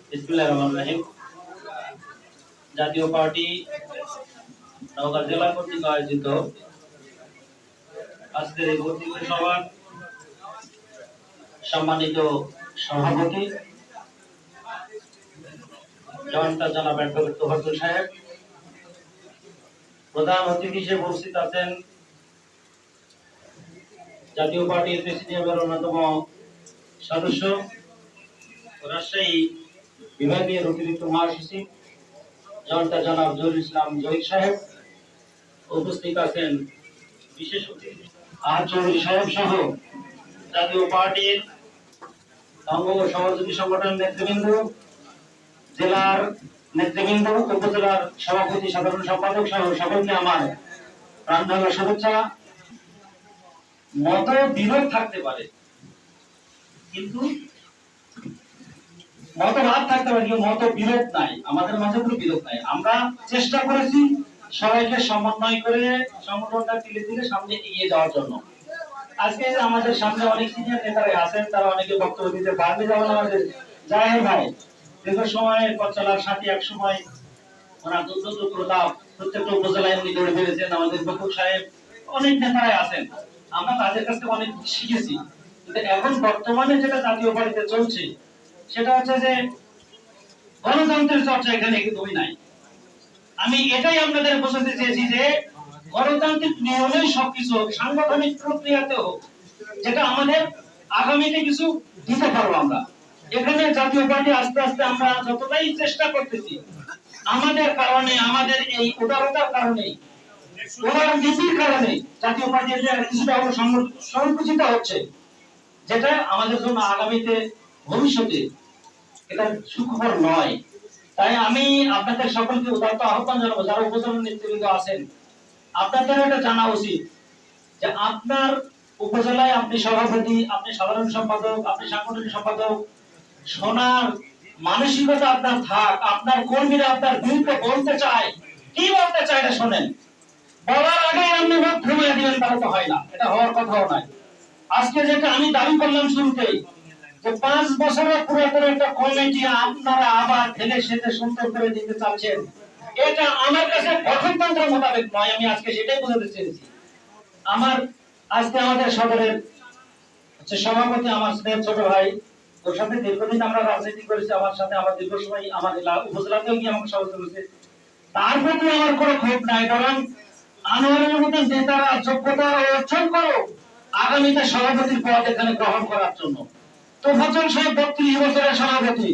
বিসমিল্লাহির রহমানির রহিম। জাতীয় পার্টি নওগাঁ জেলা কর্তৃক আয়োজিত আজকের এই কর্তৃক সভার সম্মানিত সভাপতি জনাব অ্যাডভোকেট তোফাজ্জল সাহেব, প্রধান অতিথি হিসেবে উপস্থিত আছেন জাতীয় পার্টির প্রেসিডিয়ামের অন্যতম সদস্য রাজশাহী বিভাগীয় অতিরিক্ত মহাসচিব জনাব জহিরুল ইসলাম জহির সাহেব, উপস্থিত আছেন বিশেষ অতিথি চৌধুরী সাহেব সহ জাতীয় পার্টির অঙ্গ ও সহযোগী সংগঠন নেতৃবৃন্দ, জেলার নেতৃবৃন্দ, উপজেলার সভাপতি, সাধারণ সম্পাদক সহ সকলকে আমার প্রাণঢালা শুভেচ্ছা। মত বিরোধ থাকতে পারে, কিন্তু মতবাদ থাকতে পারে, কিন্তু মত বিরোধ নাই। আমাদের মাঝে কোনো বিরোধ নাই। আমরা চেষ্টা করেছি সবাইকে সমন্বয় করে সংগঠনটা তুলে তুলে সামনে এগিয়ে যাওয়ার জন্য। আজকে আমাদের সামনে অনেক সিনিয়র নেতারা আছেন, তারা অনেকে বক্তব্য দিতে পারবে। যেমন আমাদের জাহের ভাই দীর্ঘ সময়ের পথ চলার সাথে এক সময় ওনার দুর্দন্ত প্রতাপ প্রত্যেকটা উপজেলায় উনি দৌড়ে ফেলেছেন। আমাদের বকুল সাহেব, অনেক নেতারাই আছেন, আমরা তাদের কাছ থেকে অনেক শিখেছি। কিন্তু এখন বর্তমানে যেটা জাতীয় পার্টিতে চলছে সেটা হচ্ছে যে গণতন্ত্রের চর্চা এখানে একদমই নাই। আমি এটাই আপনাদের বোঝাতে চেয়েছি যে গণতান্ত্রিক নিয়মেই সবকিছু সাংগঠনিক প্রক্রিয়াতেও যেটা আমাদের আগামীতে কিছু দিতে পারবো আমরা। এখানে জাতীয় পার্টি আস্তে আস্তে আমরা যতটাই চেষ্টা করতেছি, আমাদের কারণে, আমাদের এই উদারতার কারণে, উদার নীতির কারণে জাতীয় পার্টি কিছুটা সংকুচিত হচ্ছে, যেটা আমাদের জন্য আগামীতে ভবিষ্যতে এটা সুখবর নয়। তাই আমি আপনাদের সকলকে উদারতা আহ্বান জানাবো, যারা উপজেলার নেতৃবৃন্দ আছেন, আপনাদের এটা জানা উচিত যে আপনার উপজেলায় আপনি সভাপতি, আপনি সাধারণ সম্পাদক, আপনি সাংগঠনিক সম্পাদক, শোনার মানসিকতা আপনার থাক। আপনার কর্মীরা আপনার বিরুদ্ধে বলতে চায়, কি বলতে চায় এটা শোনেন। বলার আগে আপনি মুখ ঘুমিয়ে দিবেন, তাহলে তো হয় না, এটা হওয়ার কথাও নয়। আজকে যেটা আমি দাবি করলাম শুরুতেই, যে 5 বছরের পুরোপুরি একটা কমিটি আপনারা আবার ঢেলে সেতে সুন্দর করে দিতে চাচ্ছেন, এটা আমার কাছে গঠনতন্ত্র মোতাবেক নয়। আমি আজকে সেটাই বোঝাতে চেয়েছি। আজকে আমাদের সদরের সভাপতি আমার স্নেহ ছোট ভাই, ওর সাথে দীর্ঘদিন আমরা রাজনীতি করেছি, আমার সাথে আমার দীর্ঘ সময় আমার উপজেলাতেও গিয়ে আমাকে সহযোগিতা করেছে। তার প্রতি আমার কোনো ক্ষোভ নাই, কারণ আনোয়ারের মতো নেতারা যোগ্যতা অর্জন করো আগামীতে সভাপতির পদ এখানে গ্রহণ করার জন্য। তোফাজ্জল সাহেব 32 বছরের সভাপতি,